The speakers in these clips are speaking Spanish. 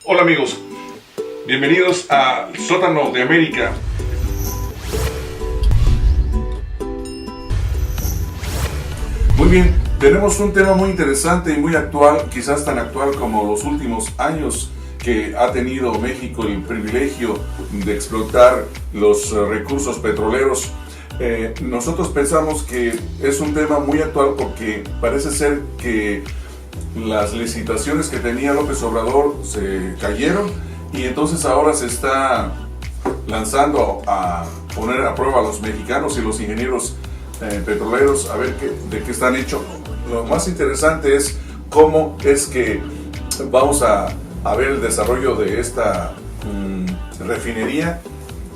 Hola amigos, bienvenidos a Sótano de América. Muy bien, tenemos un tema muy interesante y muy actual, quizás tan actual como los últimos años que ha tenido México el privilegio de explotar los recursos petroleros. Nosotros pensamos que es un tema muy actual porque parece ser que las licitaciones que tenía López Obrador se cayeron y entonces ahora se está lanzando a poner a prueba a los mexicanos y los ingenieros petroleros a ver de qué están hechos. Lo más interesante es cómo es que vamos a ver el desarrollo de esta refinería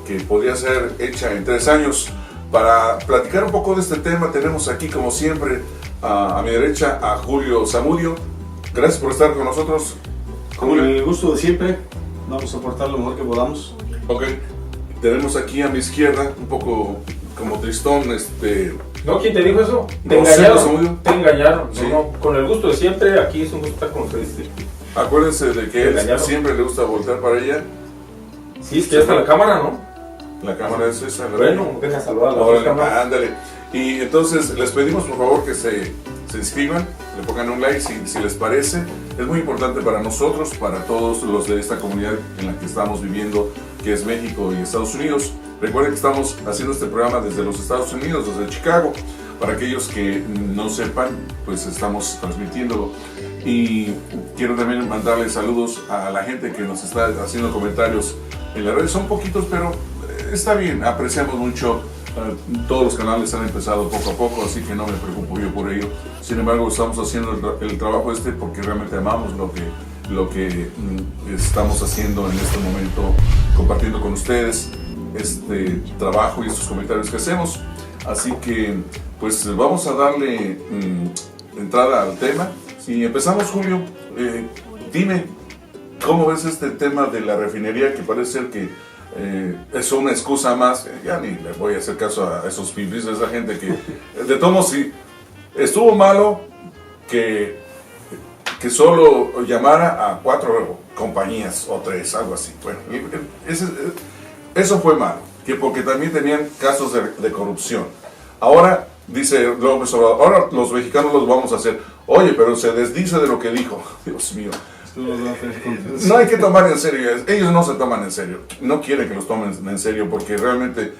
que podría ser hecha en 3 años. Para platicar un poco de este tema tenemos aquí como siempre a mi derecha a Julio Zamudio. Gracias por estar con nosotros. Con el gusto de siempre, vamos a aportar lo mejor que podamos. Ok, tenemos aquí a mi izquierda, un poco como tristón, ¿No? ¿Quién te dijo eso? Te engañaron. Te engañaron. Sí. No, con el gusto de siempre, aquí es un gusto estar con ustedes. Acuérdense de que él siempre le gusta voltear para allá. Sí, es que ya está la cámara, ¿no? La cámara es esa. Bueno, deja saludar a la otra cámara. Ándale. Y entonces les pedimos por favor que se inscriban, le pongan un like si les parece. Es muy importante para nosotros, para todos los de esta comunidad en la que estamos viviendo, que es México y Estados Unidos. Recuerden que estamos haciendo este programa desde los Estados Unidos, desde Chicago. Para aquellos que no sepan, pues estamos transmitiéndolo. Y quiero también mandarles saludos a la gente que nos está haciendo comentarios en las redes. Son poquitos, pero está bien, apreciamos mucho. Todos los canales han empezado poco a poco, así que no me preocupo yo por ello. Sin embargo, estamos haciendo el trabajo porque realmente amamos lo que estamos haciendo en este momento, compartiendo con ustedes este trabajo y estos comentarios que hacemos. Así que, pues vamos a darle entrada al tema. Si empezamos, Julio, dime, ¿cómo ves este tema de la refinería que parece ser que es una excusa más? Ya ni le voy a hacer caso a esos pibis, a esa gente que de todos modos, si estuvo malo que solo llamara a 4 compañías o 3, algo así. Bueno, eso fue malo, porque también tenían casos de corrupción. Ahora dice López Obrador, ahora los mexicanos los vamos a hacer. Oye, pero se desdice de lo que dijo. Dios mío. No hay que tomar en serio, ellos no se toman en serio, no quieren que los tomen en serio porque realmente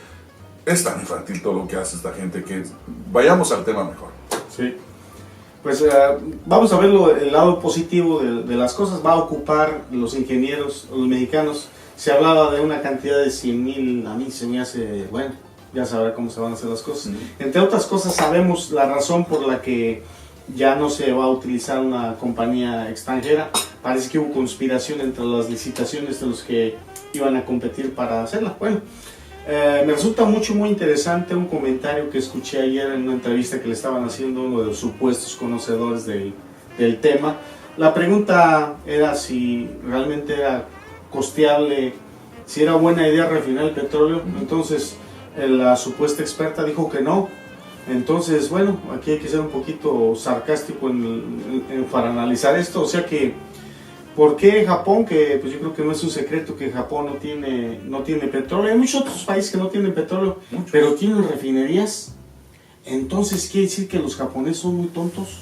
es tan infantil todo lo que hace esta gente que vayamos al tema mejor. Sí. Pues vamos a ver el lado positivo de las cosas. Va a ocupar los ingenieros, los mexicanos. Se hablaba de una cantidad de 100,000, a mí se me hace, bueno, ya sabrá cómo se van a hacer las cosas. Entre otras cosas sabemos la razón por la que ya no se va a utilizar una compañía extranjera. Parece que hubo conspiración entre las licitaciones de los que iban a competir para hacerla. Bueno, me resulta muy interesante un comentario que escuché ayer en una entrevista que le estaban haciendo uno de los supuestos conocedores del tema. La pregunta era si realmente era costeable, si era buena idea refinar el petróleo. Entonces la supuesta experta dijo que no. Entonces, bueno, aquí hay que ser un poquito sarcástico para analizar esto. O sea que, ¿por qué Japón? Que pues yo creo que no es un secreto que Japón no tiene petróleo. Hay muchos otros países que no tienen petróleo, pero tienen refinerías. Entonces, ¿quiere decir que los japoneses son muy tontos?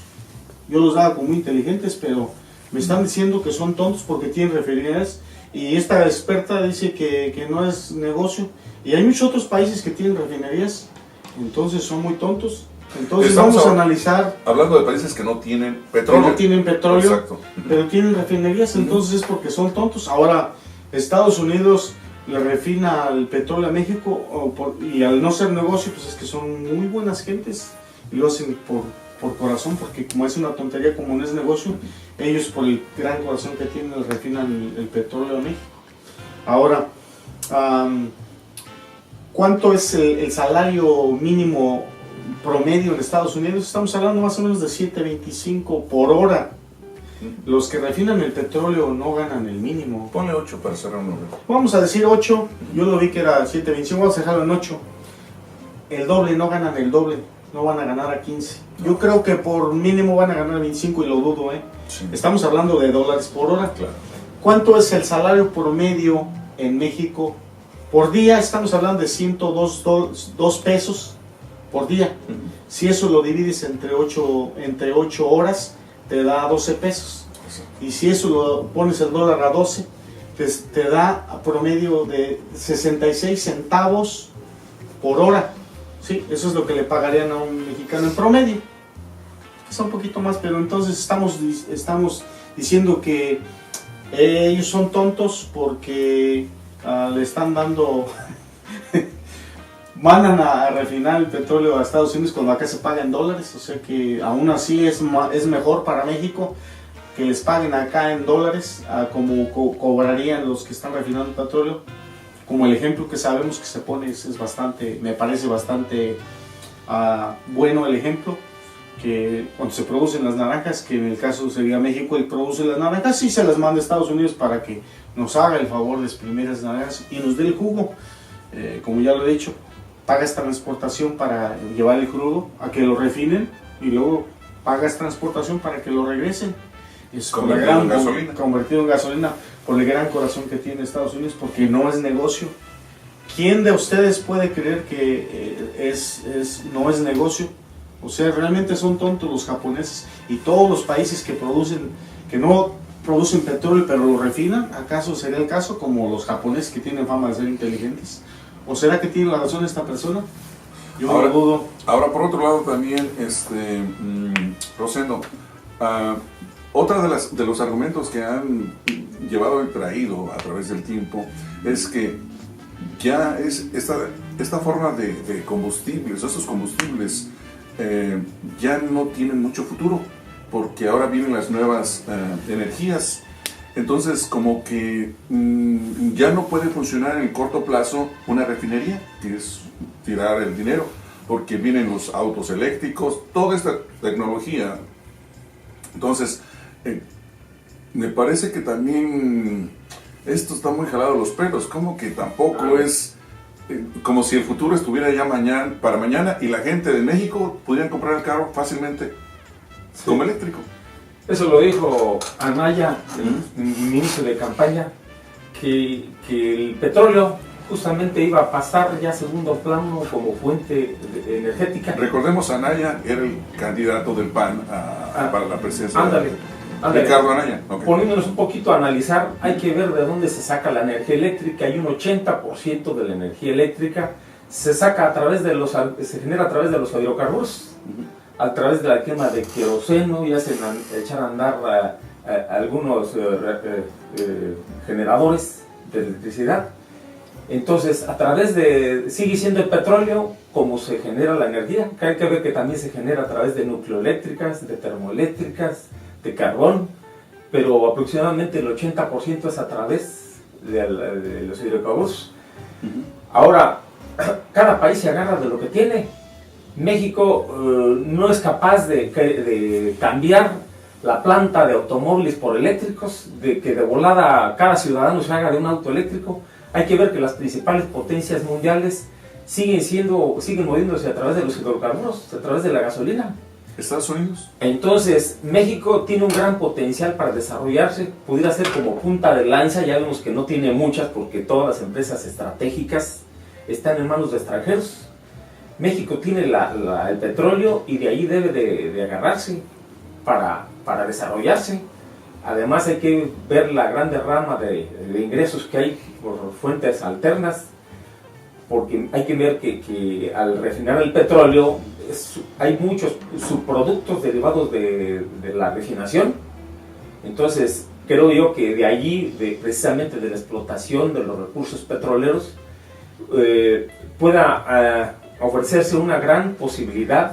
Yo los daba como muy inteligentes, pero me están diciendo que son tontos porque tienen refinerías. Y esta experta dice que no es negocio. Y hay muchos otros países que tienen refinerías. Entonces son muy tontos. Entonces vamos a analizar. Hablando de países que no tienen petróleo. Que no tienen petróleo, exacto, pero tienen refinerías, entonces es porque son tontos. Ahora, Estados Unidos le refina el petróleo a México y al no ser negocio, pues es que son muy buenas gentes y lo hacen por corazón, porque como es una tontería, como no es negocio, ellos por el gran corazón que tienen le refinan el petróleo a México. Ahora, ¿cuánto es el salario mínimo promedio en Estados Unidos? Estamos hablando más o menos de $7.25 por hora. Los que refinan el petróleo no ganan el mínimo. Ponle 8 para cerrar un número. Vamos a decir 8, yo lo vi que era 7.25, vamos a dejarlo en 8. El doble, no ganan el doble, no van a ganar a 15. Yo creo que por mínimo van a ganar 25 y lo dudo, ¿eh? Sí. Estamos hablando de dólares por hora. Claro. ¿Cuánto es el salario promedio en México? Por día estamos hablando de 102 pesos por día. Si eso lo divides entre 8 horas, te da 12 pesos. Y si eso lo pones el dólar a 12, pues te da a promedio de 66 centavos por hora. Sí, eso es lo que le pagarían a un mexicano en promedio. Es un poquito más, pero entonces estamos diciendo que ellos son tontos porque le están dando mandan a refinar el petróleo a Estados Unidos cuando acá se paga en dólares, o sea que aún así es mejor para México que les paguen acá en dólares como cobrarían los que están refinando el petróleo. Como el ejemplo que sabemos que se pone es bastante, me parece bastante bueno el ejemplo, que cuando se producen las naranjas, que en el caso sería México, él produce las naranjas y se las manda a Estados Unidos para que nos haga el favor de exprimir las naranjas y nos dé el jugo. Como ya lo he dicho, pagas transportación para llevar el crudo a que lo refinen y luego pagas transportación para que lo regresen. Es convertido en gasolina por el gran corazón que tiene Estados Unidos, porque no es negocio. ¿Quién de ustedes puede creer que no es negocio? O sea, realmente son tontos los japoneses y todos los países que no producen petróleo pero lo refinan. ¿Acaso sería el caso como los japoneses que tienen fama de ser inteligentes? ¿O será que tiene la razón esta persona? Yo ahora, lo dudo. Ahora, por otro lado también, Rosendo, otra de los argumentos que han llevado y traído a través del tiempo es que ya es esta forma de combustibles, estos combustibles ya no tienen mucho futuro, porque ahora vienen las nuevas energías. Entonces, como que ya no puede funcionar en el corto plazo una refinería, que es tirar el dinero, porque vienen los autos eléctricos, toda esta tecnología. Entonces, me parece que también esto está muy jalado a los pelos, como que tampoco es como si el futuro estuviera ya para mañana y la gente de México pudieran comprar el carro fácilmente como eléctrico. Eso lo dijo Anaya en el inicio de campaña, que el petróleo justamente iba a pasar ya a segundo plano como fuente energética. Recordemos, Anaya era el candidato del PAN para la presidencia. Ándale. Ricardo Anaya. Okay. Poniéndonos un poquito a analizar, hay que ver de dónde se saca la energía eléctrica. Y un 80% de la energía eléctrica se genera a través de los hidrocarburos. A través de la quema de queroseno y hacen echar a andar algunos generadores de electricidad. Entonces, sigue siendo el petróleo como se genera la energía, que hay que ver que también se genera a través de nucleoeléctricas, de termoeléctricas, de carbón, pero aproximadamente el 80% es a través de los hidrocarburos. Ahora, cada país se agarra de lo que tiene. México no es capaz de cambiar la planta de automóviles por eléctricos, de que de volada cada ciudadano se haga de un auto eléctrico. Hay que ver que las principales potencias mundiales siguen moviéndose a través de los hidrocarburos, a través de la gasolina. ¿Estados Unidos? Entonces, México tiene un gran potencial para desarrollarse, pudiera ser como punta de lanza. Ya vemos que no tiene muchas porque todas las empresas estratégicas están en manos de extranjeros. México tiene el petróleo y de ahí debe de agarrarse para desarrollarse. Además hay que ver la gran derrama de ingresos que hay por fuentes alternas, porque hay que ver que al refinar el petróleo hay muchos subproductos derivados de la refinación. Entonces creo yo que de allí, precisamente de la explotación de los recursos petroleros, pueda ofrecerse una gran posibilidad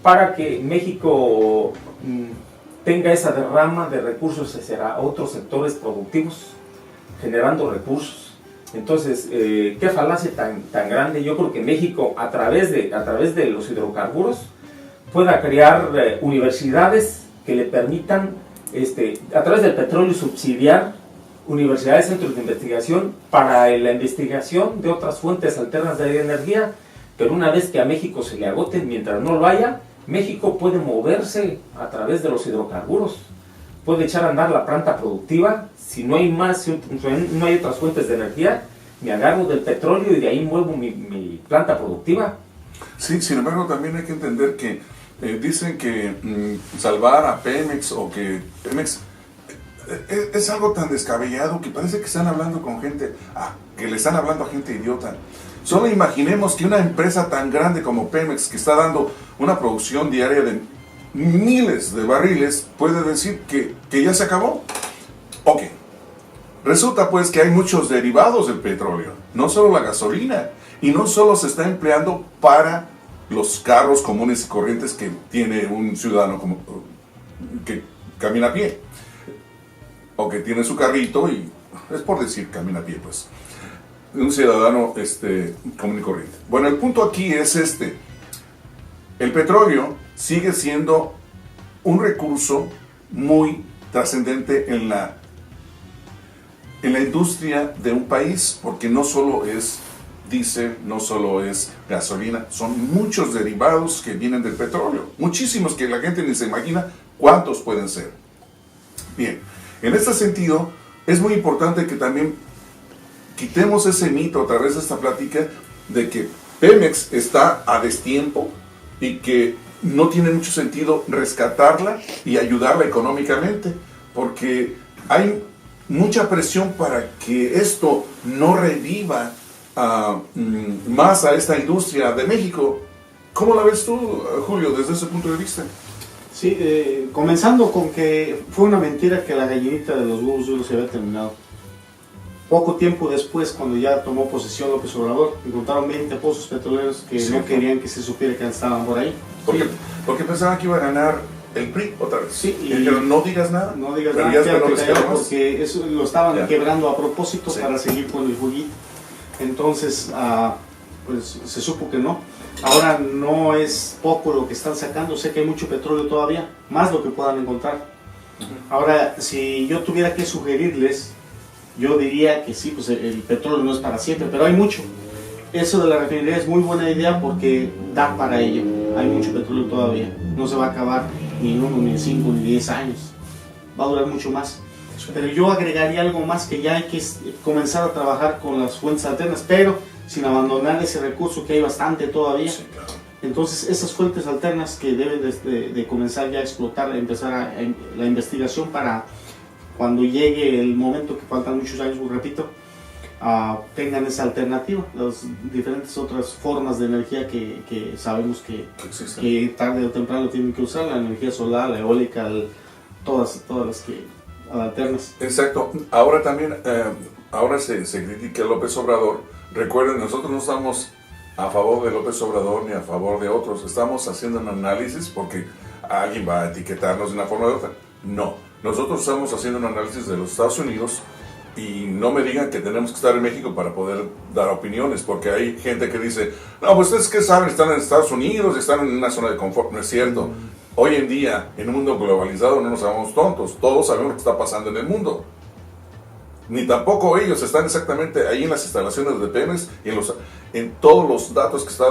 para que México tenga esa derrama de recursos hacia otros sectores productivos, generando recursos. Entonces, qué falacia tan grande. Yo creo que México, a través de los hidrocarburos, pueda crear universidades que le permitan, a través del petróleo, subsidiar universidades, centros de investigación para la investigación de otras fuentes alternas de energía. Pero una vez que a México se le agoten, mientras no lo haya, México puede moverse a través de los hidrocarburos puede echar a andar la planta productiva. Si no hay más, si no hay otras fuentes de energía, me agarro del petróleo y de ahí muevo mi planta productiva. Sí, sin embargo, también hay que entender que dicen que salvar a Pemex o que Pemex es algo tan descabellado que parece que están hablando con gente, que le están hablando a gente idiota. Solo imaginemos que una empresa tan grande como Pemex, que está dando una producción diaria de miles de barriles, puede decir que ya se acabó. Ok. Resulta pues que hay muchos derivados del petróleo, no solo la gasolina, y no solo se está empleando para los carros comunes y corrientes que tiene un ciudadano que camina a pie, o que tiene su carrito y es por decir camina a pie, pues, un ciudadano común y corriente. Bueno, el punto aquí es el petróleo sigue siendo un recurso muy trascendente en la industria de un país, porque no solo es diésel, no solo es gasolina, son muchos derivados que vienen del petróleo, muchísimos que la gente ni se imagina cuántos pueden ser. Bien, en este sentido es muy importante que también quitemos ese mito a través de esta plática de que Pemex está a destiempo y que no tiene mucho sentido rescatarla y ayudarla económicamente, porque hay mucha presión para que esto no reviva más a esta industria de México. ¿Cómo la ves tú, Julio, desde ese punto de vista? Sí, comenzando con que fue una mentira que la gallinita de los huevos duros se había terminado. Poco tiempo después, cuando ya tomó posesión López Obrador, encontraron 20 pozos petroleros que no querían que se supiera que estaban por ahí. Porque pensaban que iba a ganar el PRI otra vez. Sí, y dijeron, no digas nada. No digas nada, porque eso lo estaban quebrando a propósito para seguir con el juguito. Entonces, pues se supo que no. Ahora no es poco lo que están sacando, sé que hay mucho petróleo todavía, más lo que puedan encontrar. Ahora, si yo tuviera que sugerirles, yo diría que sí, pues el petróleo no es para siempre, pero hay mucho. Eso de la refinería es muy buena idea porque da para ello. Hay mucho petróleo todavía, no se va a acabar ni en 1, ni en 5, ni 10 años. Va a durar mucho más. Pero yo agregaría algo más, que ya hay que comenzar a trabajar con las fuentes alternas, pero sin abandonar ese recurso que hay bastante todavía. Sí, claro. Entonces esas fuentes alternas que deben de comenzar ya a explotar, empezar la investigación para cuando llegue el momento, que faltan muchos años, repito, tengan esa alternativa, las diferentes otras formas de energía que sabemos que tarde o temprano tienen que usar, la energía solar, la eólica, todas las que alternas. Exacto. Ahora también, ahora se critica a López Obrador. Recuerden, nosotros no estamos a favor de López Obrador ni a favor de otros. Estamos haciendo un análisis porque alguien va a etiquetarnos de una forma o de otra. No, nosotros estamos haciendo un análisis de los Estados Unidos y no me digan que tenemos que estar en México para poder dar opiniones, porque hay gente que dice, no, pues ustedes que saben, están en Estados Unidos, están en una zona de confort. No es cierto. Hoy en día, en un mundo globalizado, no nos hagamos tontos. Todos sabemos lo que está pasando en el mundo. Ni tampoco ellos están exactamente ahí en las instalaciones de Pemex y en todos los datos que está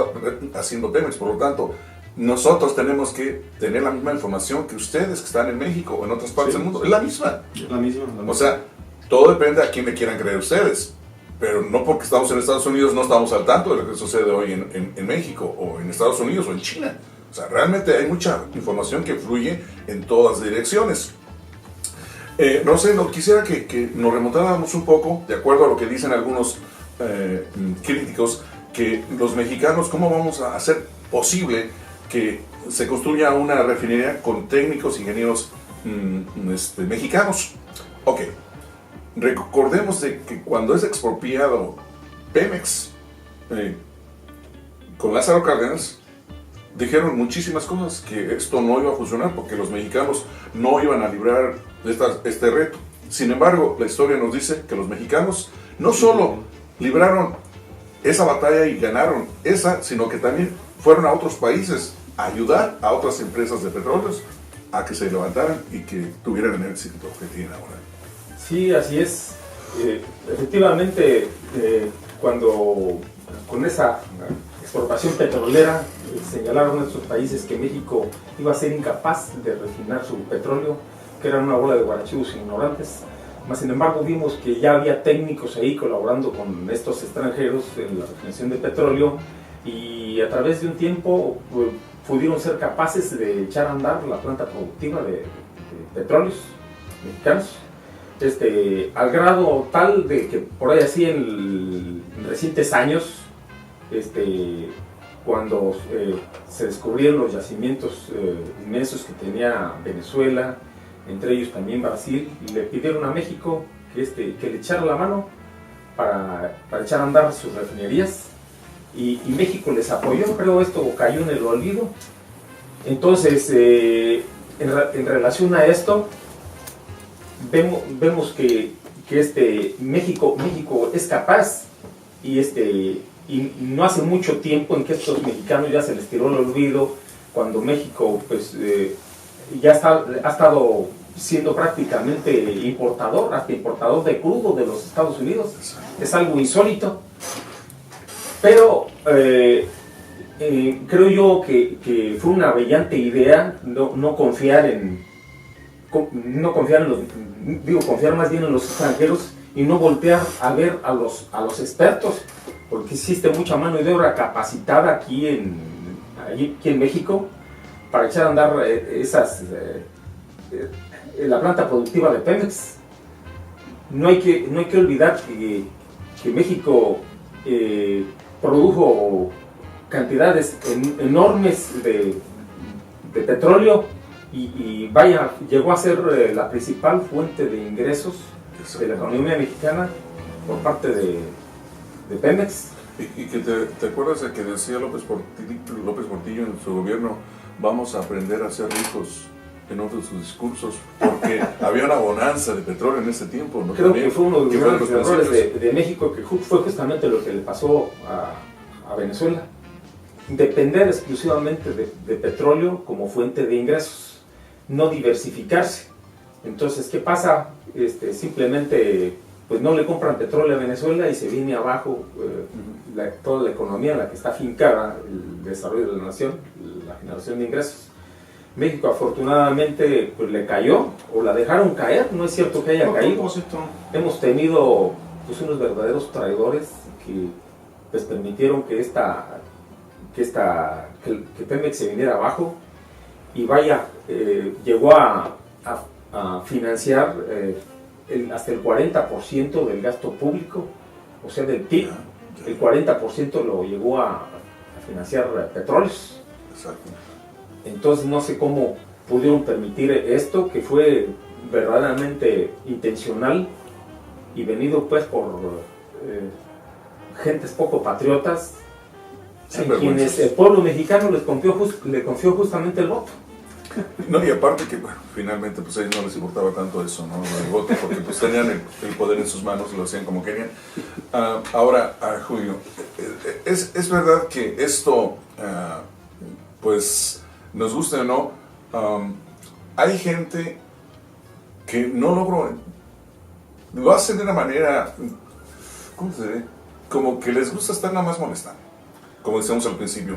haciendo Pemex. Por lo tanto, nosotros tenemos que tener la misma información que ustedes que están en México o en otras partes del mundo. Es la misma. La misma. O sea, todo depende a quién le quieran creer ustedes. Pero no porque estamos en Estados Unidos no estamos al tanto de lo que sucede hoy en México o en Estados Unidos o en China. O sea, realmente hay mucha información que fluye en todas direcciones. Rosendo, quisiera que nos remontáramos un poco, de acuerdo a lo que dicen algunos críticos, que los mexicanos, ¿cómo vamos a hacer posible que se construya una refinería con técnicos, ingenieros mexicanos? Ok, recordemos de que cuando es expropiado Pemex con Lázaro Cárdenas, dijeron muchísimas cosas, que esto no iba a funcionar porque los mexicanos no iban a librar este reto. Sin embargo, la historia nos dice que los mexicanos no solo libraron esa batalla y ganaron esa, sino que también fueron a otros países a ayudar a otras empresas de petróleos a que se levantaran y que tuvieran el éxito que tienen ahora. Sí, así es. Efectivamente, cuando con esa exportación petrolera señalaron a estos países que México iba a ser incapaz de refinar su petróleo, que eran una bola de guarachudos ignorantes. Más sin embargo, vimos que ya había técnicos ahí colaborando con estos extranjeros en la refinación de petróleo, y a través de un tiempo pudieron ser capaces de echar a andar la planta productiva de petróleos mexicanos, al grado tal de que por ahí así en recientes años, cuando se descubrieron los yacimientos inmensos que tenía Venezuela, entre ellos también Brasil, y le pidieron a México que le echara la mano para echar a andar sus refinerías, y México les apoyó, pero esto cayó en el olvido. Entonces, en relación a esto, vemos que México es capaz, y no hace mucho tiempo en que estos mexicanos ya se les tiró el olvido, cuando México pues ha estado siendo prácticamente importador, hasta importador de crudo de los Estados Unidos. Es algo insólito, pero creo yo que fue una brillante idea no confiar confiar más bien en los extranjeros y no voltear a ver a los expertos, porque existe mucha mano de obra capacitada aquí en México para echar a andar la planta productiva de Pemex. No hay que olvidar que México produjo cantidades enormes de petróleo, y llegó a ser la principal fuente de ingresos de la economía mexicana por parte de Pemex. Y que te acuerdas de que decía López Portillo en su gobierno: vamos a aprender a ser ricos, en otros sus discursos, porque había una bonanza de petróleo en ese tiempo, ¿no? Creo También, que fue uno de los los errores de México, que fue justamente lo que le pasó a Venezuela: depender exclusivamente de petróleo como fuente de ingresos, no diversificarse. Entonces, ¿qué pasa? Simplemente pues no le compran petróleo a Venezuela y se viene abajo toda la economía en la que está afincada el desarrollo de la nación, la generación de ingresos. México afortunadamente pues le cayó, o la dejaron caer, no es cierto que haya caído. Hemos tenido pues unos verdaderos traidores que pues permitieron que Pemex se viniera abajo, y llegó a financiar hasta el 40% del gasto público, o sea del PIB. El 40% lo llegó a financiar petróleos. Exacto. Entonces no sé cómo pudieron permitir esto, que fue verdaderamente intencional y venido pues por gentes poco patriotas, en quienes el pueblo mexicano le confió justamente el voto. No, y aparte que bueno, finalmente pues a ellos no les importaba tanto eso, ¿no? El voto, porque pues tenían el poder en sus manos y lo hacían como querían. Ahora, Julio, es verdad que esto, pues nos guste o no, hay gente que no logró, lo hacen de una manera, ¿cómo se dice? Como que les gusta estar nada más molestando, como decíamos al principio.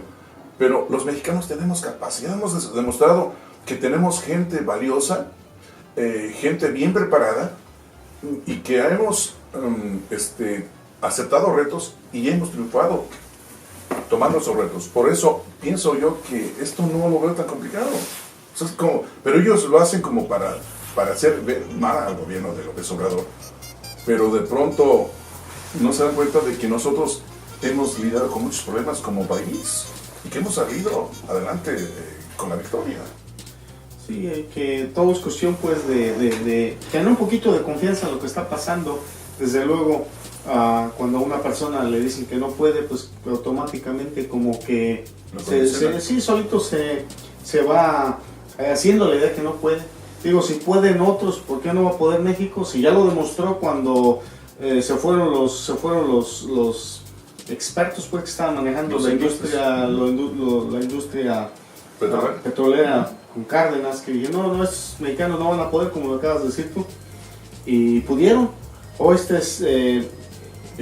Pero los mexicanos tenemos capacidad, hemos demostrado que tenemos gente valiosa, gente bien preparada, y que hemos aceptado retos y hemos triunfado tomando esos retos. Por eso pienso yo que esto no lo veo tan complicado. O sea, pero ellos lo hacen como para hacer ver mal al gobierno de López Obrador. Pero de pronto no se dan cuenta de que nosotros hemos lidiado con muchos problemas como país y que hemos salido adelante con la victoria. Sí, que todo es cuestión pues de tener un poquito de confianza en lo que está pasando. Desde luego, cuando a una persona le dicen que no puede, pues automáticamente como que solito se va haciendo la idea que no puede. Digo, si pueden otros, ¿por qué no va a poder México? Si ya lo demostró cuando se fueron los expertos pues, que estaban manejando la industria petrolera con Cárdenas, que dijeron, no, estos mexicanos no van a poder, como lo acabas de decir tú, y pudieron. O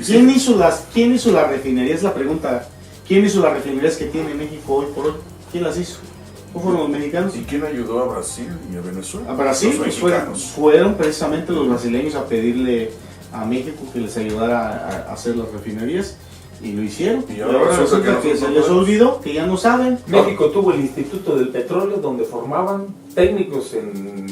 ¿quién hizo la refinería? Es la pregunta. ¿Quién hizo las refinerías que tiene México hoy por hoy? ¿Quién las hizo? ¿No fueron los mexicanos? ¿Y quién ayudó a Brasil y a Venezuela? A Brasil, Los pues mexicanos. fueron precisamente los brasileños a pedirle a México que les ayudara a hacer las refinerías y lo hicieron. Y Y ahora ahora resulta resulta que que no se les podemos. olvidó, que ya no saben. México tuvo el Instituto del Petróleo, donde formaban técnicos en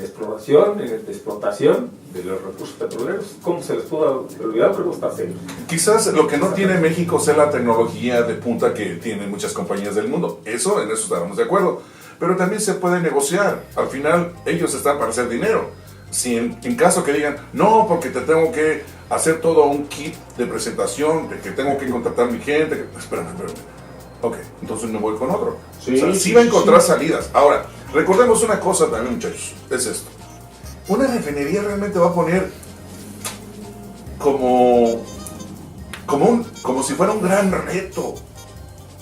exploración, en explotación de los recursos petroleros. ¿Cómo se les pudo olvidar? Pero está serio. Quizás lo que no tiene México sea la tecnología de punta que tienen muchas compañías del mundo. En eso estábamos de acuerdo. Pero también se puede negociar. Al final, ellos están para hacer dinero. Si en caso que digan, no, porque te tengo que hacer todo un kit de presentación, de que tengo que contratar mi gente, espérame. Ok, entonces me voy con otro. Sí, O sea, sí va a encontrar salidas. Ahora, recordemos una cosa también, muchachos, es esto. Una refinería realmente va a poner como si fuera un gran reto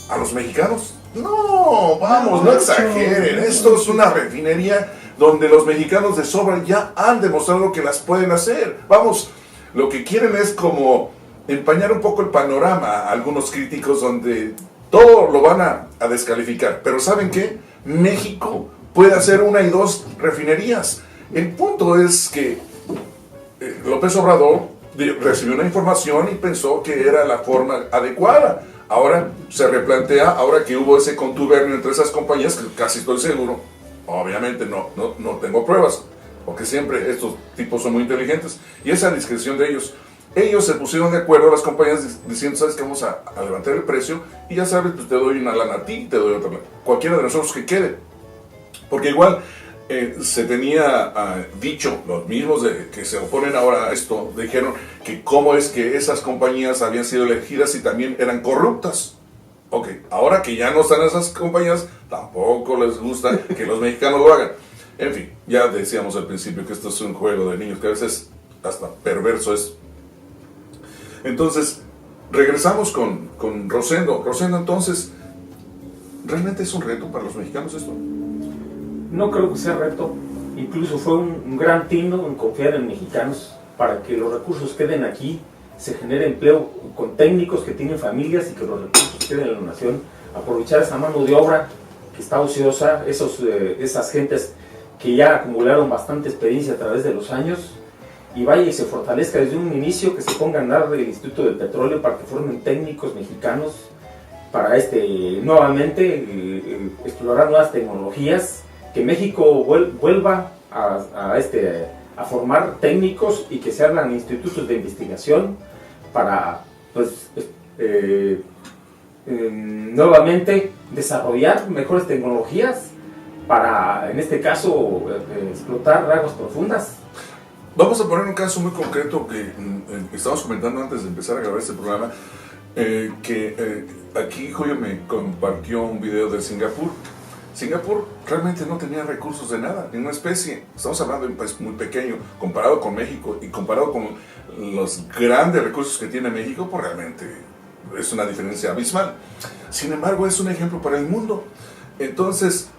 a los mexicanos. No, vamos, no exageren. Esto es una refinería donde los mexicanos de sobra ya han demostrado que las pueden hacer. Vamos, lo que quieren es como empañar un poco el panorama a algunos críticos donde todo lo van a descalificar. Pero ¿saben qué? México puede hacer 1 y 2 refinerías. El punto es que López Obrador recibió una información y pensó que era la forma adecuada. Ahora se replantea, ahora que hubo ese contubernio entre esas compañías, que casi estoy seguro, obviamente no tengo pruebas, porque siempre estos tipos son muy inteligentes, y esa discreción de ellos se pusieron de acuerdo, las compañías, diciendo, sabes que vamos a levantar el precio, y ya sabes, pues te doy una lana a ti, te doy otra lana, cualquiera de nosotros que quede, porque igual se tenía dicho, los mismos que se oponen ahora a esto, dijeron que cómo es que esas compañías habían sido elegidas y también eran corruptas. Ok, ahora que ya no están esas compañías, tampoco les gusta que los mexicanos lo hagan. En fin, ya decíamos al principio que esto es un juego de niños, que a veces hasta perverso es. Entonces, regresamos con Rosendo. Rosendo, entonces, ¿realmente es un reto para los mexicanos esto? No creo que sea reto. Incluso fue un gran tino en confiar en mexicanos para que los recursos queden aquí, se genere empleo con técnicos que tienen familias y que los recursos queden en la nación. Aprovechar esa mano de obra que está ociosa, esas gentes que ya acumularon bastante experiencia a través de los años, y vaya y se fortalezca desde un inicio, que se ponga a andar del Instituto del Petróleo para que formen técnicos mexicanos para nuevamente explorar nuevas tecnologías, que México vuelva a formar técnicos y que se abran institutos de investigación para nuevamente desarrollar mejores tecnologías para, en este caso, explotar aguas profundas. Vamos a poner un caso muy concreto que estábamos comentando antes de empezar a grabar este programa, aquí Julio me compartió un video de Singapur. Singapur realmente no tenía recursos de nada, ni una especie. Estamos hablando de un país muy pequeño comparado con México y comparado con los grandes recursos que tiene México, pues realmente es una diferencia abismal. Sin embargo, es un ejemplo para el mundo. Entonces,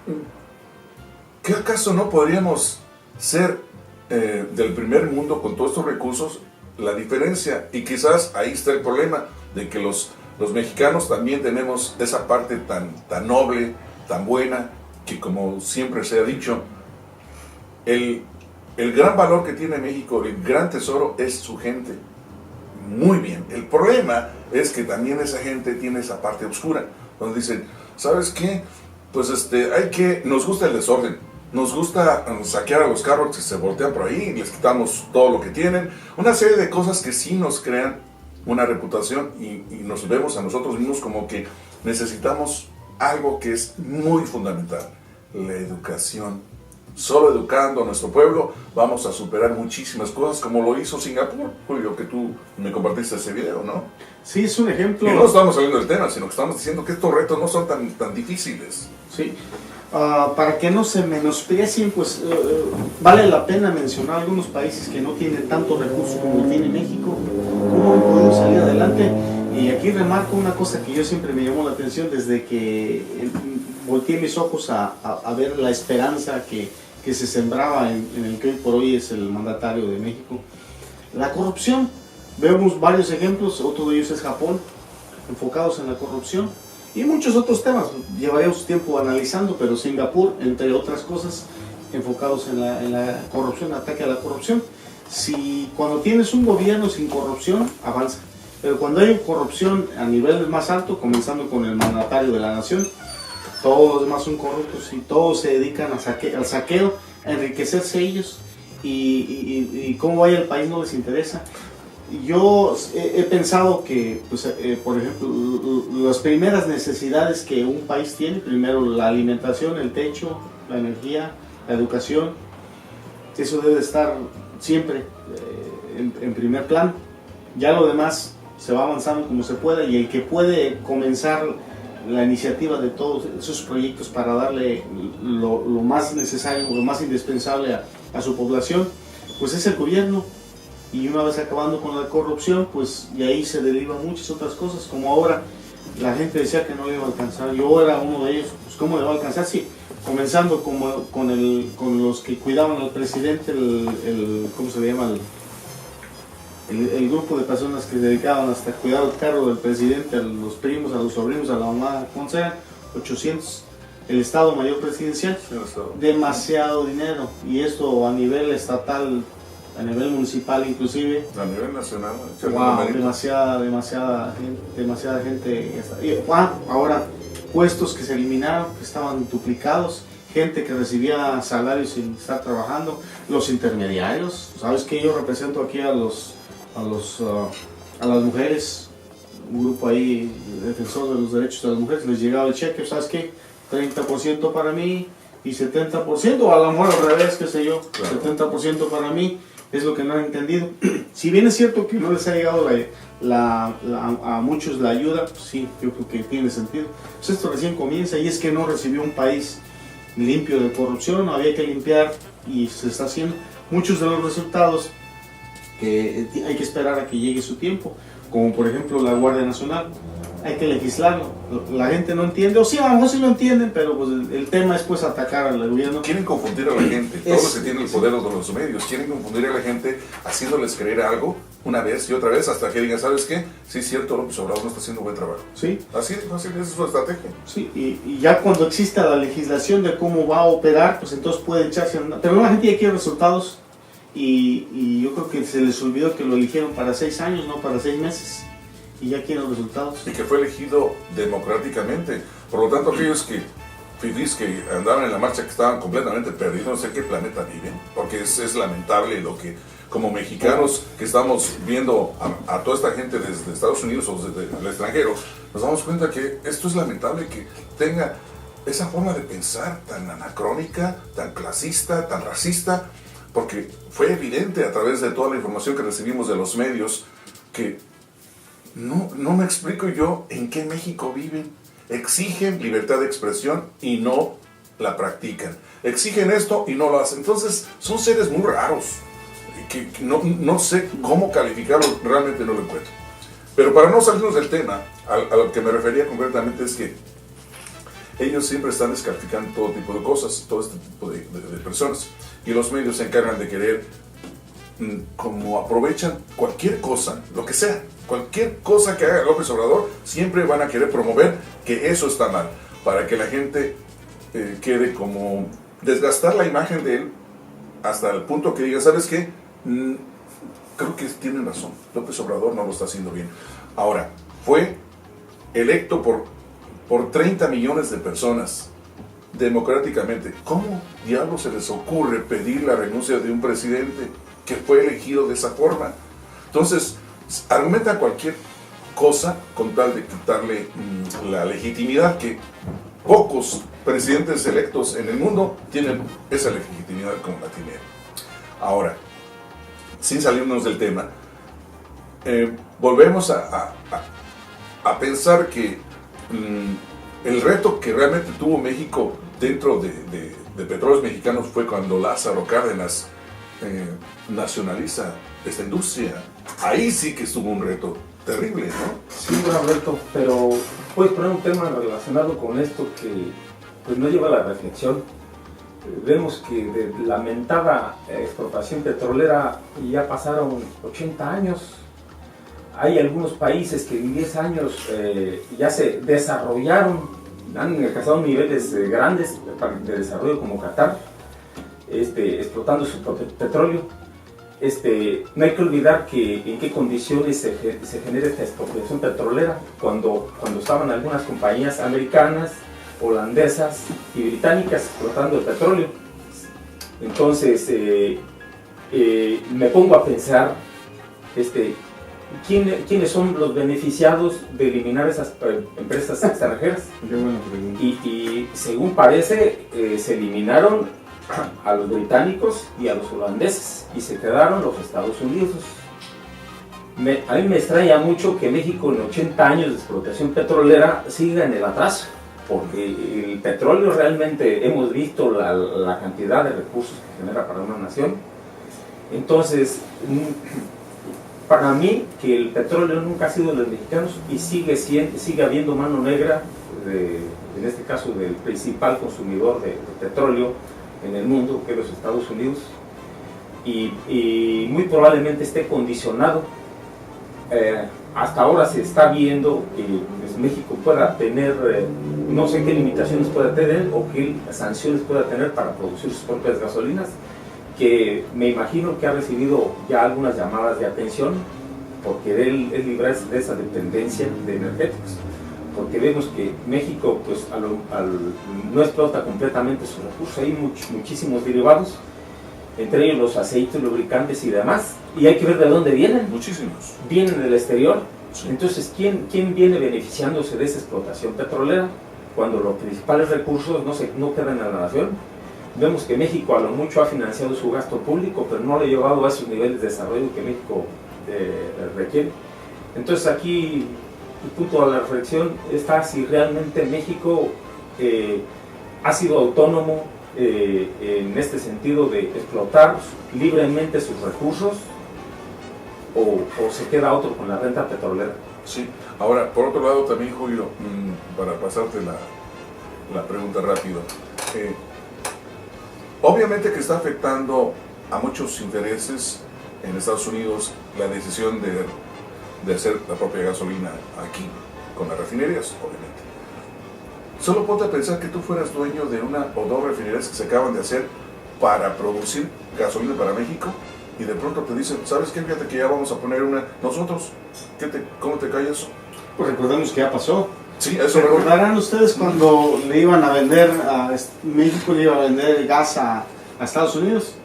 ¿qué acaso no podríamos ser del primer mundo con todos estos recursos? La diferencia, y quizás ahí está el problema, de que los mexicanos también tenemos esa parte tan noble, tan buena, que como siempre se ha dicho, el gran valor que tiene México, el gran tesoro, es su gente. Muy bien. El problema es que también esa gente tiene esa parte oscura, donde dicen, ¿sabes qué? Pues nos gusta el desorden, nos gusta saquear a los carros que se voltean por ahí, les quitamos todo lo que tienen, una serie de cosas que sí nos crean una reputación y nos vemos a nosotros mismos como que necesitamos algo que es muy fundamental, la educación. Solo educando a nuestro pueblo vamos a superar muchísimas cosas, como lo hizo Singapur, Julio, que tú me compartiste ese video, ¿no? Sí, es un ejemplo. Y no estamos saliendo del tema, sino que estamos diciendo que estos retos no son tan difíciles. Sí. Para que no se menosprecien, pues vale la pena mencionar algunos países que no tienen tanto recurso como tiene México, cómo podemos salir adelante. Y aquí remarco una cosa que yo siempre me llamó la atención desde que volteé mis ojos a ver la esperanza que se sembraba en el que hoy por hoy es el mandatario de México. La corrupción. Vemos varios ejemplos, otro de ellos es Japón, enfocados en la corrupción. y muchos otros temas. Llevaríamos tiempo analizando, pero Singapur, entre otras cosas, enfocados en la corrupción, ataque a la corrupción. Si cuando tienes un gobierno sin corrupción, avanza. Pero cuando hay corrupción a niveles más altos, comenzando con el mandatario de la nación, todos los demás son corruptos y todos se dedican al saqueo, a enriquecerse ellos, y cómo vaya el país no les interesa. Yo he pensado que, pues, por ejemplo, las primeras necesidades que un país tiene, primero la alimentación, el techo, la energía, la educación, eso debe estar siempre en primer plano. Ya lo demás se va avanzando como se pueda, y el que puede comenzar la iniciativa de todos esos proyectos para darle lo más necesario, lo más indispensable a su población, pues es el gobierno. Y una vez acabando con la corrupción, pues de ahí se derivan muchas otras cosas, como ahora la gente decía que no le iba a alcanzar. Yo era uno de ellos, pues ¿cómo le va a alcanzar? Sí, comenzando con los que cuidaban al presidente, ¿cómo se le llama? El grupo de personas que se dedicaban hasta cuidar el carro del presidente, a los primos, a los sobrinos, a la mamá, ¿cómo sea? 800. El Estado Mayor Presidencial, demasiado dinero, y esto a nivel estatal, a nivel municipal inclusive, a nivel nacional, wow, demasiada gente. Ahora puestos que se eliminaron, que estaban duplicados, gente que recibía salarios sin estar trabajando, los intermediarios. Sabes que yo represento aquí a las mujeres, un grupo ahí defensor de los derechos de las mujeres. Les llegaba el cheque, ¿sabes qué? 30% para mí y 70%, o a lo mejor al revés, qué sé yo, claro. 70% para mí. Es lo que no han entendido. Si bien es cierto que no les ha llegado a muchos la ayuda, pues sí, yo creo que tiene sentido. Pues esto recién comienza, y es que no recibió un país limpio de corrupción, había que limpiar, y se está haciendo. Muchos de los resultados que hay que esperar a que llegue su tiempo, como por ejemplo la Guardia Nacional. Hay que legislarlo. La gente no entiende, o sí, a lo mejor sí lo entienden, pero pues el tema es pues atacar al gobierno. Quieren confundir a la gente, todos los que tienen el poder de los medios, quieren confundir a la gente haciéndoles creer algo una vez y otra vez hasta que digan, ¿sabes qué? Sí, es cierto, López Obrador no está haciendo buen trabajo. Sí. Así esa es su estrategia. Sí, y ya cuando exista la legislación de cómo va a operar, pues entonces puede echarse a andar. Pero la gente ya quiere resultados, y yo creo que se les olvidó que lo eligieron para 6 años, no para 6 meses. Y ya quieren los resultados. Y que fue elegido democráticamente. Por lo tanto, aquellos fifís que andaban en la marcha, que estaban completamente perdidos, no sé qué planeta viven, porque es lamentable lo que, como mexicanos que estamos viendo a toda esta gente desde Estados Unidos o desde el extranjero, nos damos cuenta que esto es lamentable, que tenga esa forma de pensar tan anacrónica, tan clasista, tan racista, porque fue evidente a través de toda la información que recibimos de los medios que no me explico yo en qué México viven. Exigen libertad de expresión y no la practican. Exigen esto y no lo hacen. Entonces son seres muy raros que no sé cómo calificarlo, realmente no lo encuentro. Pero para no salirnos del tema, a lo que me refería concretamente es que ellos siempre están descalificando todo tipo de cosas, todo este tipo de personas, y los medios se encargan de querer, como aprovechan cualquier cosa, lo que sea, cualquier cosa que haga López Obrador, siempre van a querer promover que eso está mal, para que la gente quede como desgastar la imagen de él hasta el punto que diga, ¿sabes qué? Creo que tienen razón, López Obrador no lo está haciendo bien. Ahora, fue electo por 30 millones de personas democráticamente. ¿Cómo diablos se les ocurre pedir la renuncia de un presidente que fue elegido de esa forma? Entonces, argumenta cualquier cosa con tal de quitarle la legitimidad, que pocos presidentes electos en el mundo tienen esa legitimidad como la tiene él. Ahora, sin salirnos del tema, volvemos a pensar que el reto que realmente tuvo México dentro de Petróleos Mexicanos fue cuando Lázaro Cárdenas nacionaliza esta industria. Ahí sí que estuvo un reto terrible, ¿no? Sí, Alberto, pero puedes poner un tema relacionado con esto que pues no lleva a la reflexión. Vemos que de lamentada exportación petrolera ya pasaron 80 años. hay algunos países que en 10 años ya se desarrollaron, han alcanzado niveles grandes de desarrollo como Qatar, explotando su petróleo. No hay que olvidar en qué condiciones se genera esta expropiación petrolera cuando estaban algunas compañías americanas, holandesas y británicas explotando el petróleo. Entonces me pongo a pensar ¿quiénes son los beneficiados de eliminar esas empresas extranjeras? Qué buena pregunta. Y según parece se eliminaron a los británicos y a los holandeses y se quedaron los Estados Unidos. A mí me extraña mucho que México en 80 años de explotación petrolera siga en el atraso, porque el petróleo realmente hemos visto la cantidad de recursos que genera para una nación. Entonces, para mí que el petróleo nunca ha sido de los mexicanos y sigue habiendo mano negra, en este caso del principal consumidor de petróleo en el mundo, que es los Estados Unidos, y muy probablemente esté condicionado. Hasta ahora se está viendo que pues, México pueda tener, no sé qué limitaciones pueda tener o qué sanciones pueda tener para producir sus propias gasolinas, que me imagino que ha recibido ya algunas llamadas de atención por querer librarse de esa dependencia de energéticos, porque vemos que México pues, no explota completamente sus recursos, hay muchísimos derivados, entre ellos los aceites, lubricantes y demás, y hay que ver de dónde vienen. Muchísimos. Vienen del exterior. Sí. Entonces, ¿quién viene beneficiándose de esa explotación petrolera cuando los principales recursos no quedan en la nación? Vemos que México a lo mucho ha financiado su gasto público, pero no lo ha llevado a esos niveles de desarrollo que México requiere. Entonces aquí el punto de la reflexión está si realmente México ha sido autónomo en este sentido de explotar libremente sus recursos o se queda otro con la renta petrolera. Sí. Ahora, por otro lado también, Julio, para pasarte la pregunta rápido, obviamente que está afectando a muchos intereses en Estados Unidos la decisión de hacer la propia gasolina aquí, con las refinerías, obviamente. Solo ponte a pensar que tú fueras dueño de una o dos refinerías que se acaban de hacer para producir gasolina para México y de pronto te dicen, ¿sabes qué? Fíjate que ya vamos a poner una nosotros. ¿Cómo te cae eso? Pues recordemos que ya pasó. Sí, eso ¿Recordarán ustedes cuando le iban a vender México le iba a vender gas a Estados Unidos?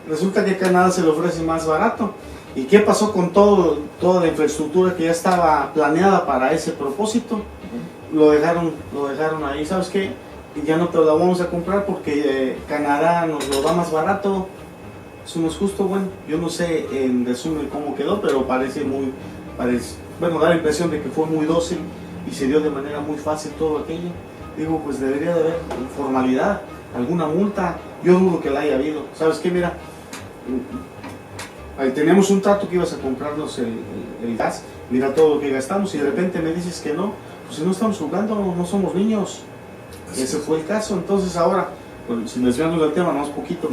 Resulta que Canadá se le ofrece más barato. ¿Y qué pasó con toda la infraestructura que ya estaba planeada para ese propósito? Lo dejaron ahí. ¿Sabes qué? Ya no te lo vamos a comprar porque Canadá nos lo da más barato. Eso no es justo. Bueno, yo no sé en resumen cómo quedó, pero da la impresión de que fue muy dócil y se dio de manera muy fácil todo aquello. Digo, pues debería de haber formalidad, alguna multa. Yo dudo que la haya habido. ¿Sabes qué? Mira, ahí tenemos un trato que ibas a comprarnos el gas, mira todo lo que gastamos y de repente me dices que no. Pues si no estamos jugando, no somos niños. Ese fue el caso. Entonces ahora, pues, si desviamos del tema más poquito,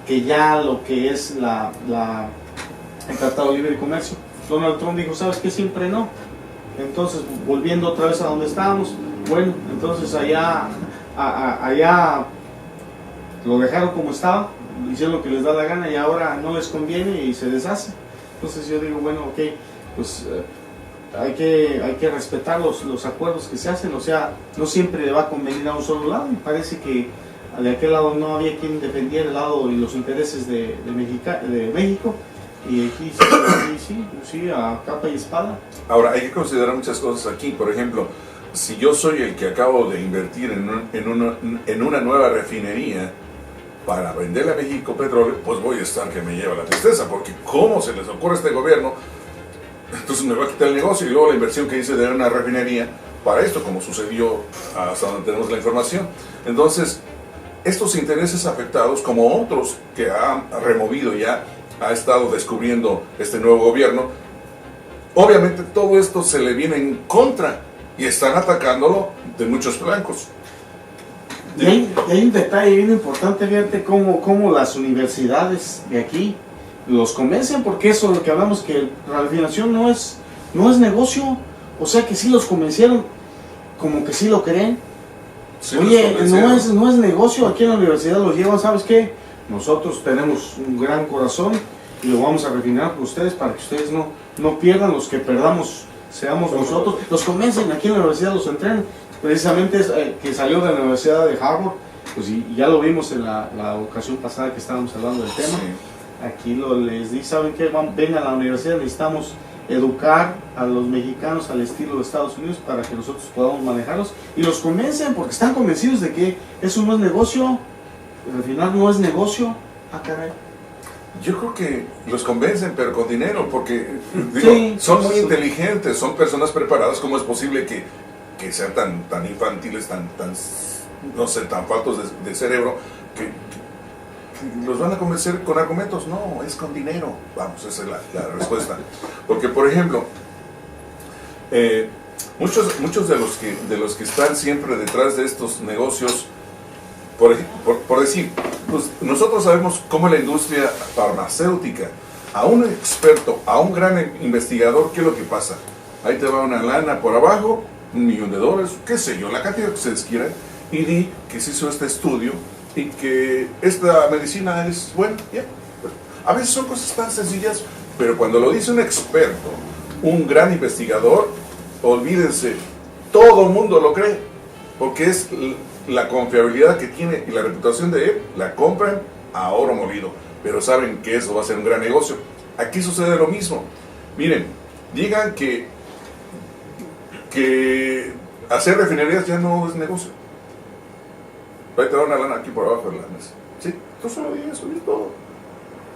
que ya lo que es el Tratado de Libre Comercio, Donald Trump dijo, ¿sabes qué? Siempre no. Entonces, volviendo otra vez a donde estábamos, bueno, entonces allá lo dejaron como estaba, hicieron lo que les da la gana y ahora no les conviene y se deshace. Entonces yo digo, bueno, ok, pues hay que respetar los acuerdos que se hacen, o sea, no siempre le va a convenir a un solo lado, y parece que de aquel lado no había quien defendiera el lado y los intereses de México, y aquí sí, a capa y espada. Ahora, hay que considerar muchas cosas aquí. Por ejemplo, si yo soy el que acabo de invertir en una nueva refinería para venderle a México petróleo, pues voy a estar que me lleva la tristeza, porque ¿cómo se les ocurre a este gobierno? Entonces me va a quitar el negocio y luego la inversión que hice de una refinería para esto, como sucedió hasta donde tenemos la información. Entonces, estos intereses afectados, como otros que ha removido ya, ha estado descubriendo este nuevo gobierno, obviamente todo esto se le viene en contra y están atacándolo de muchos flancos. Y hay un detalle bien importante, fíjate cómo las universidades de aquí los convencen, porque eso lo que hablamos, que la refinación no es no es negocio. O sea que sí los convencieron, como que sí lo creen. Sí, Oye, no es negocio, aquí en la universidad los llevan, ¿sabes qué? Nosotros tenemos un gran corazón y lo vamos a refinar por ustedes para que ustedes no pierdan, los que perdamos seamos nosotros. Los convencen, aquí en la universidad los entrenan. Precisamente que salió de la Universidad de Harvard, pues y ya lo vimos en la ocasión pasada que estábamos hablando del tema. Sí. Aquí les di, ¿saben qué? Vengan a la universidad, necesitamos educar a los mexicanos al estilo de Estados Unidos para que nosotros podamos manejarlos, y los convencen porque están convencidos de que eso no es negocio. Al final no es negocio. Ah, caray. Yo creo que los convencen, pero con dinero, porque digo, Sí, son muy sí. inteligentes, son personas preparadas. ¿Cómo es posible que sean tan infantiles, no sé, tan faltos de cerebro, que los van a convencer con argumentos? No, es con dinero. Vamos, esa es la respuesta. Porque, por ejemplo, muchos de los que están siempre detrás de estos negocios, por decir, pues nosotros sabemos cómo la industria farmacéutica, a un experto, a un gran investigador, ¿qué es lo que pasa? Ahí te va una lana por abajo, $1,000,000, qué sé yo, la cantidad que ustedes quieran, y di que se hizo este estudio y que esta medicina es buena. Ya. A veces son cosas tan sencillas, pero cuando lo dice un experto, un gran investigador, olvídense, todo el mundo lo cree, porque es la confiabilidad que tiene y la reputación de él, la compran a oro molido, pero saben que eso va a ser un gran negocio. Aquí sucede lo mismo. Miren, digan que hacer refinerías ya no es negocio. Ahí te da una lana aquí por abajo de la mesa. Sí, tú solo di eso y es todo.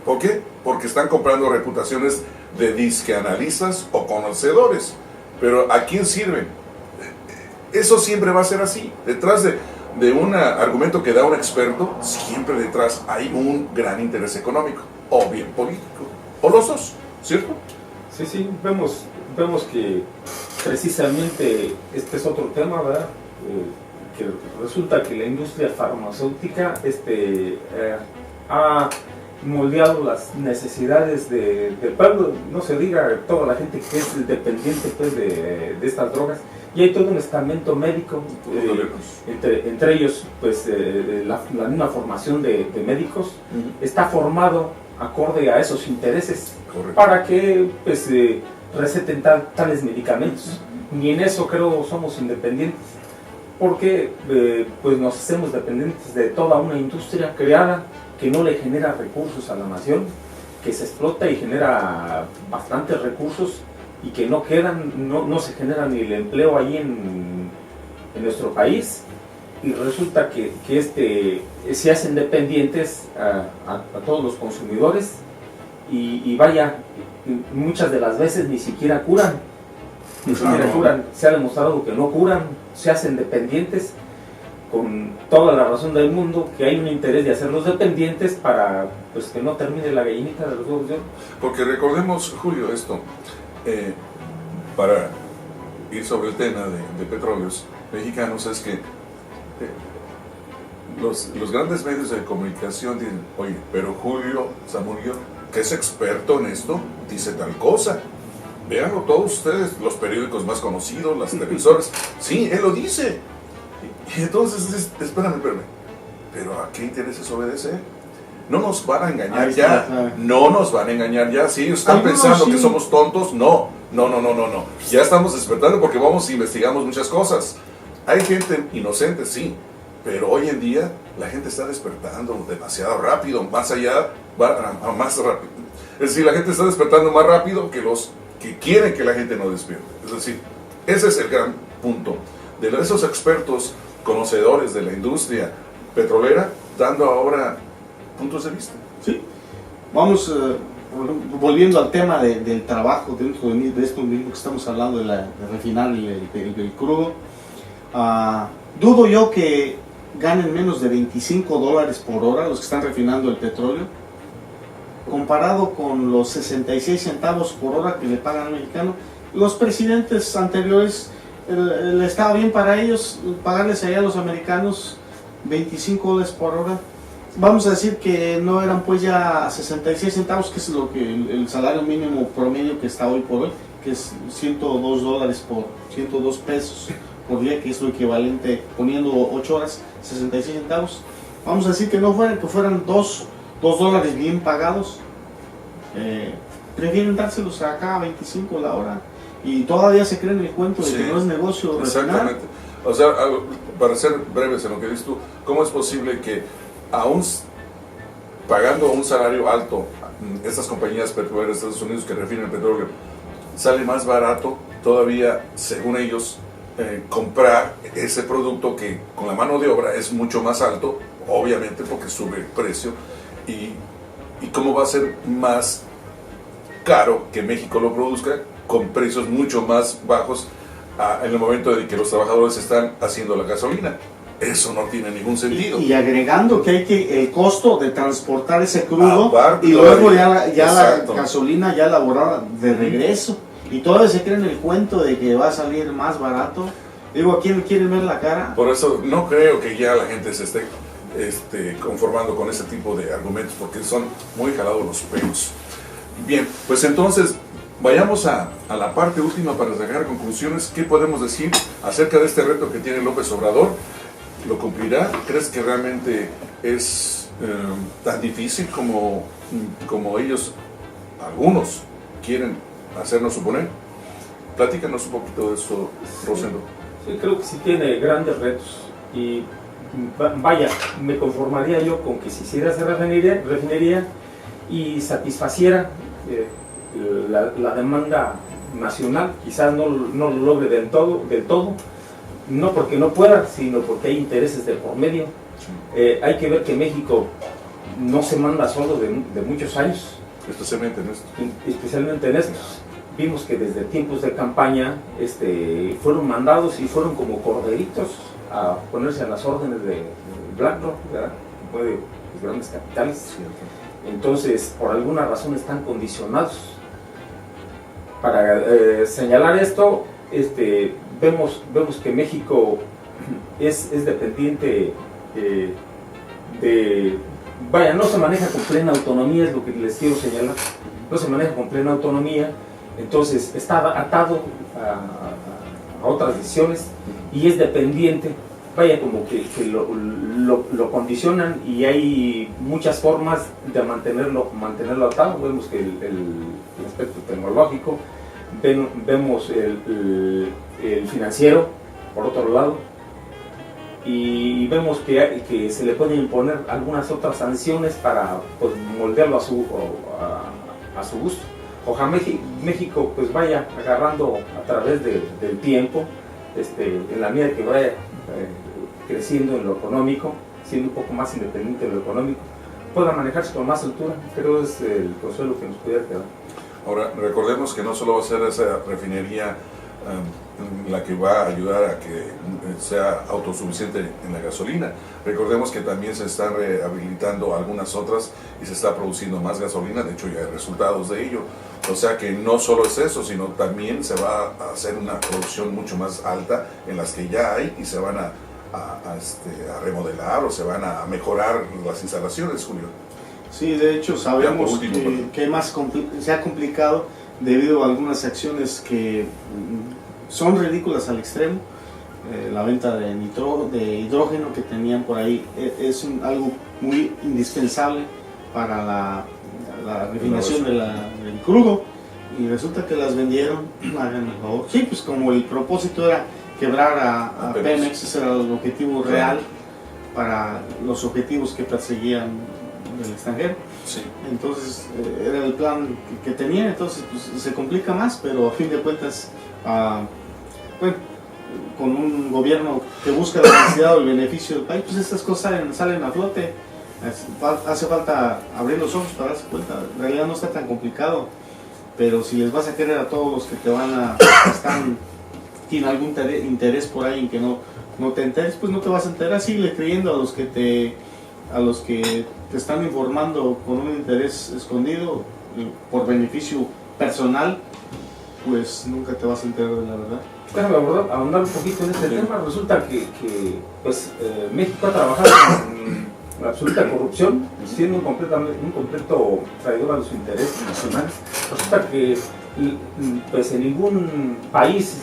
¿Por qué? Porque están comprando reputaciones de disqueanalistas o conocedores. Pero ¿a quién sirven? Eso siempre va a ser así. Detrás de un argumento que da un experto, siempre detrás hay un gran interés económico, o bien político, o los dos, ¿cierto? Sí, vemos que precisamente este es otro tema, ¿verdad? Que resulta que la industria farmacéutica ha moldeado las necesidades del pueblo, no se diga toda la gente que es dependiente pues, de estas drogas, y hay todo un estamento médico, entre ellos pues la misma formación de médicos está formado acorde a esos intereses. Correcto. Para que pues receten tales medicamentos. Ni en eso creo somos independientes, porque pues nos hacemos dependientes de toda una industria creada que no le genera recursos a la nación, que se explota y genera bastantes recursos y que no se genera ni el empleo ahí en nuestro país, y resulta que se hacen dependientes a todos los consumidores y vaya, muchas de las veces ni siquiera curan. Se ha demostrado que no curan, se hacen dependientes, con toda la razón del mundo, que hay un interés de hacerlos dependientes para pues que no termine la gallinita de los huevos de oro. Porque recordemos, Julio, esto, para ir sobre el tema de petróleos mexicanos, es que los grandes medios de comunicación dicen, oye, pero Julio Zamudio, que es experto en esto, dice tal cosa. Véanlo todos ustedes, los periódicos más conocidos, las televisoras. Sí, él lo dice. Y entonces, espérame. ¿Pero a qué intereses obedece? No nos van a engañar ya. No nos van a engañar ya. Si ellos están pensando que somos tontos, no. Ya estamos despertando porque vamos y investigamos muchas cosas. Hay gente inocente, sí. Pero hoy en día la gente está despertando demasiado rápido, más rápido. Es decir, la gente está despertando más rápido que los que quieren que la gente no despierte. Es decir, ese es el gran punto de esos expertos conocedores de la industria petrolera, dando ahora puntos de vista. Sí. Vamos volviendo al tema del trabajo dentro de esto mismo que estamos hablando de refinar el crudo. Dudo yo que ganen menos de $25 por hora los que están refinando el petróleo, comparado con los 66 centavos por hora que le pagan al mexicano. Los presidentes anteriores, le estaba bien para ellos pagarles allá a los americanos $25 por hora. Vamos a decir que no eran pues ya 66 centavos, que es lo que el salario mínimo promedio que está hoy por hoy, que es $102 por 102 pesos por día, que es lo equivalente, poniendo 8 horas, 66 centavos. Vamos a decir que no fueran, que fueran $2 bien pagados. Prefieren dárselos acá a 25 la hora y todavía se creen el cuento de que no es negocio refinar. Exactamente. O sea, para ser breves en lo que dices tú, ¿cómo es posible que aún pagando un salario alto, estas compañías petroleras de Estados Unidos que refinan el petróleo, sale más barato todavía, según ellos, comprar ese producto que con la mano de obra es mucho más alto, obviamente porque sube el precio, y cómo va a ser más caro que México lo produzca con precios mucho más bajos en el momento de que los trabajadores están haciendo la gasolina? Eso no tiene ningún sentido. Y agregando que hay que el costo de transportar ese crudo Aparte, y luego ya la exacto, gasolina ya elaborada de regreso, y todavía se creen el cuento de que va a salir más barato. Digo, ¿a quién quieren ver la cara? Por eso no creo que ya la gente se esté conformando con ese tipo de argumentos, porque son muy jalados los pelos. Bien, pues entonces vayamos a la parte última para sacar conclusiones. ¿Qué podemos decir acerca de este reto que tiene López Obrador? ¿Lo cumplirá? ¿Crees que realmente es tan difícil como ellos, algunos, quieren hacernos suponer? Platícanos un poquito de eso, Rosendo. Sí, creo que sí tiene grandes retos y vaya, me conformaría yo con que se hiciera esa refinería y satisfaciera la demanda nacional. Quizás no lo logre del todo, no porque no pueda, sino porque hay intereses de por medio. Hay que ver que México no se manda solo de muchos años, Especialmente en esto. especialmente en estos. Vimos que desde tiempos de campaña fueron mandados y fueron como corderitos a ponerse a las órdenes de BlackRock, ¿verdad? De los grandes capitales. Entonces, por alguna razón están condicionados. Para señalar esto, vemos que México es dependiente vaya, no se maneja con plena autonomía, es lo que les quiero señalar. No se maneja con plena autonomía, entonces está atado a otras decisiones y es dependiente. Vaya, como que lo condicionan, y hay muchas formas de mantenerlo atado. Vemos que el aspecto tecnológico, vemos el financiero, por otro lado, y vemos que se le pueden imponer algunas otras sanciones para, pues, moldearlo a su gusto. Ojalá México pues vaya agarrando a través del tiempo, en la medida que vaya creciendo en lo económico, siendo un poco más independiente en lo económico, pueda manejarse con más altura. Creo que es el consuelo que nos pudiera quedar. Ahora, recordemos que no solo va a ser esa refinería la que va a ayudar a que sea autosuficiente en la gasolina. Recordemos que también se están rehabilitando algunas otras y se está produciendo más gasolina. De hecho, ya hay resultados de ello. O sea que no solo es eso, sino también se va a hacer una producción mucho más alta en las que ya hay, y se van a remodelar o se van a mejorar las instalaciones, Julio. Sí, de hecho sabemos último, que se ha complicado debido a algunas acciones que son ridículas al extremo. La venta de hidrógeno que tenían por ahí es algo muy indispensable para la refinación del crudo, y resulta que las vendieron. Hagan el favor. Sí, pues como el propósito era quebrar a Pemex, ese era el objetivo real para los objetivos que perseguían del extranjero. Sí. Entonces era el plan que tenían. Entonces pues, se complica más, pero a fin de cuentas, bueno, con un gobierno que busca la necesidad o el beneficio del país, pues estas cosas salen a flote. Hace falta abrir los ojos para darse cuenta. En realidad no está tan complicado, pero si les vas a querer a todos los que te tienen algún interés por ahí en que no te enteres, pues no te vas a enterar. Sigue creyendo a los que te están informando con un interés escondido por beneficio personal, pues nunca te vas a enterar de la verdad. Déjame ahondar un poquito en este tema. Resulta que pues, México ha trabajado la absoluta corrupción, siendo un completo traidor a los intereses nacionales. Resulta que pues, en ningún país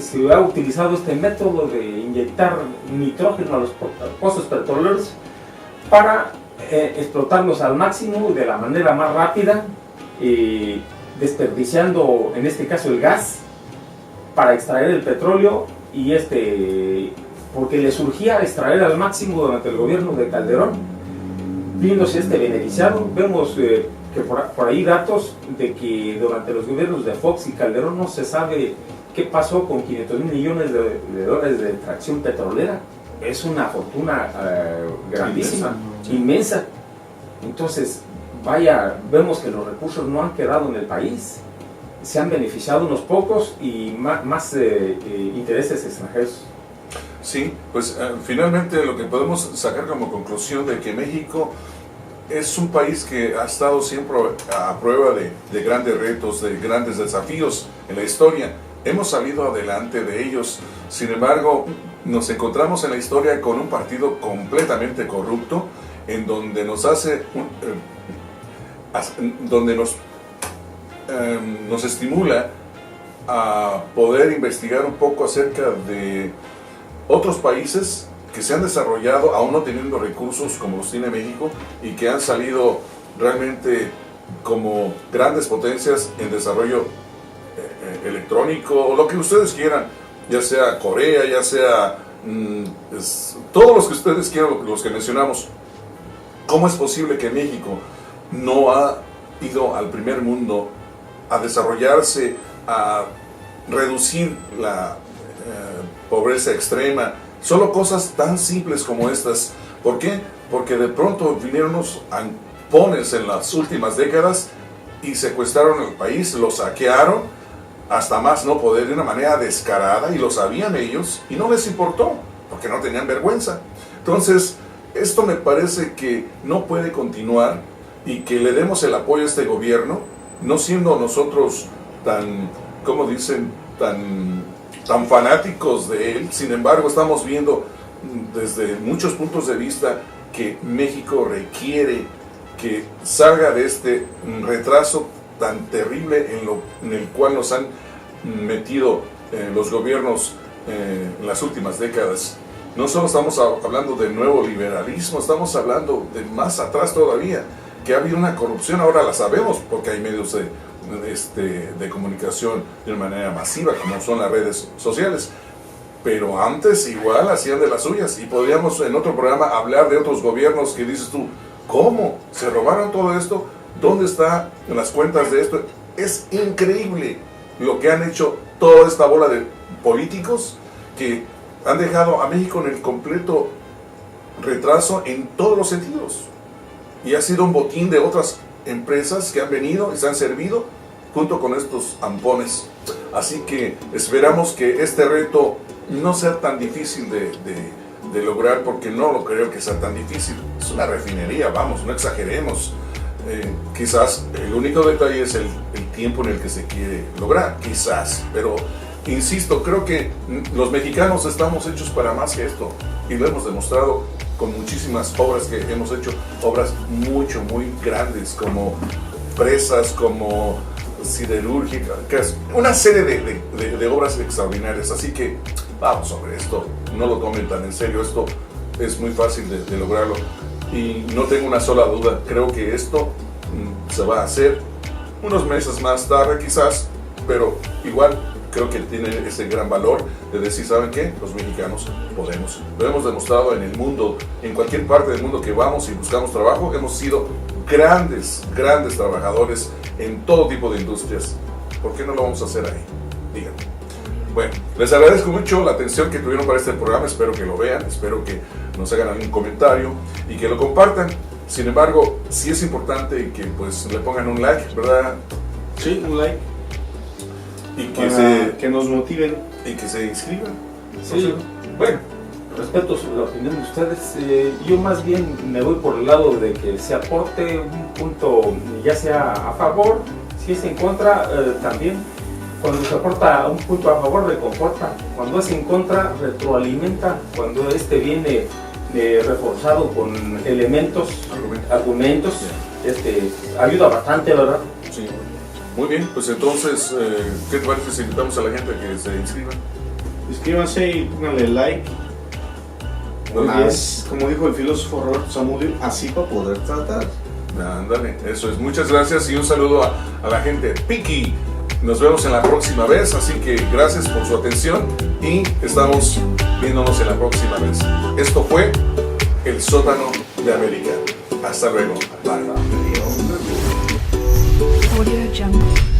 se ha utilizado este método de inyectar nitrógeno a los pozos petroleros para explotarlos al máximo de la manera más rápida, desperdiciando en este caso el gas para extraer el petróleo, y porque le surgía extraer al máximo durante el gobierno de Calderón, viéndose beneficiado. Vemos que por ahí datos de que durante los gobiernos de Fox y Calderón no se sabe qué pasó con 500 millones de dólares de extracción petrolera. Es una fortuna grandísima, inmensa. Entonces, vemos que los recursos no han quedado en el país, se han beneficiado unos pocos y más intereses extranjeros. Sí, pues finalmente lo que podemos sacar como conclusión de que México es un país que ha estado siempre a prueba de grandes retos, de grandes desafíos en la historia. Hemos salido adelante de ellos. Sin embargo, nos encontramos en la historia con un partido completamente corrupto, en donde nos nos estimula a poder investigar un poco acerca de otros países que se han desarrollado aún no teniendo recursos como los tiene México, y que han salido realmente como grandes potencias en desarrollo electrónico, o lo que ustedes quieran, ya sea Corea, ya sea todos los que ustedes quieran, los que mencionamos. ¿Cómo es posible que México no ha ido al primer mundo a desarrollarse, a reducir la pobreza extrema? Solo cosas tan simples como estas. ¿Por qué? Porque de pronto vinieron unos ampones en las últimas décadas y secuestraron el país, lo saquearon hasta más no poder, de una manera descarada, y lo sabían ellos y no les importó, porque no tenían vergüenza. Entonces, esto me parece que no puede continuar, y que le demos el apoyo a este gobierno, no siendo nosotros tan, como dicen, tan fanáticos de él. Sin embargo, estamos viendo desde muchos puntos de vista que México requiere que salga de este retraso tan terrible en el cual nos han metido los gobiernos en las últimas décadas. No solo estamos hablando de nuevo liberalismo, estamos hablando de más atrás todavía, que ha habido una corrupción. Ahora la sabemos porque hay medios de comunicación de una manera masiva, como son las redes sociales, pero antes igual hacían de las suyas, y podríamos en otro programa hablar de otros gobiernos que dices tú, ¿cómo? ¿Se robaron todo esto? ¿Dónde están las cuentas de esto? Es increíble lo que han hecho toda esta bola de políticos que han dejado a México en el completo retraso en todos los sentidos, y ha sido un botín de otras empresas que han venido y se han servido junto con estos ampones. Así que esperamos que este reto no sea tan difícil de lograr, porque no lo creo que sea tan difícil. Es una refinería, vamos, no exageremos. Quizás el único detalle es el tiempo en el que se quiere lograr, quizás, pero insisto, creo que los mexicanos estamos hechos para más que esto, y lo hemos demostrado con muchísimas obras que hemos hecho, obras muy grandes, como presas, como siderúrgicas, una serie de obras extraordinarias. Así que vamos sobre esto, no lo tomen tan en serio, esto es muy fácil de lograrlo, y no tengo una sola duda, creo que esto se va a hacer unos meses más tarde quizás, pero igual creo que tiene ese gran valor de decir, ¿saben qué? Los mexicanos podemos. Lo hemos demostrado en el mundo, en cualquier parte del mundo que vamos y buscamos trabajo, hemos sido grandes trabajadores en todo tipo de industrias. ¿Por qué no lo vamos a hacer ahí? Díganme. Bueno, les agradezco mucho la atención que tuvieron para este programa, espero que lo vean, espero que nos hagan algún comentario y que lo compartan. Sin embargo, sí es importante que pues le pongan un like, ¿verdad? Sí, un like. Y que nos motiven. Y que se inscriban. Sí, bueno, respeto la opinión de ustedes. Yo más bien me voy por el lado de que se aporte un punto, ya sea a favor, si es en contra, también. Cuando se aporta un punto a favor, reconforta. Cuando es en contra, retroalimenta. Cuando viene reforzado con elementos, argumentos, ayuda bastante, ¿verdad? Sí. Muy bien, pues entonces, ¿qué te parece si invitamos a la gente a que se inscriba? Inscríbanse y pónganle like. Muy bien. Como dijo el filósofo Roberto Samudio, así para poder tratar. Ándale, eso es. Muchas gracias y un saludo a la gente de Piki. Nos vemos en la próxima vez, así que gracias por su atención y estamos viéndonos en la próxima vez. Esto fue El Sótano de América. Hasta luego. Bye. Audio Jungle.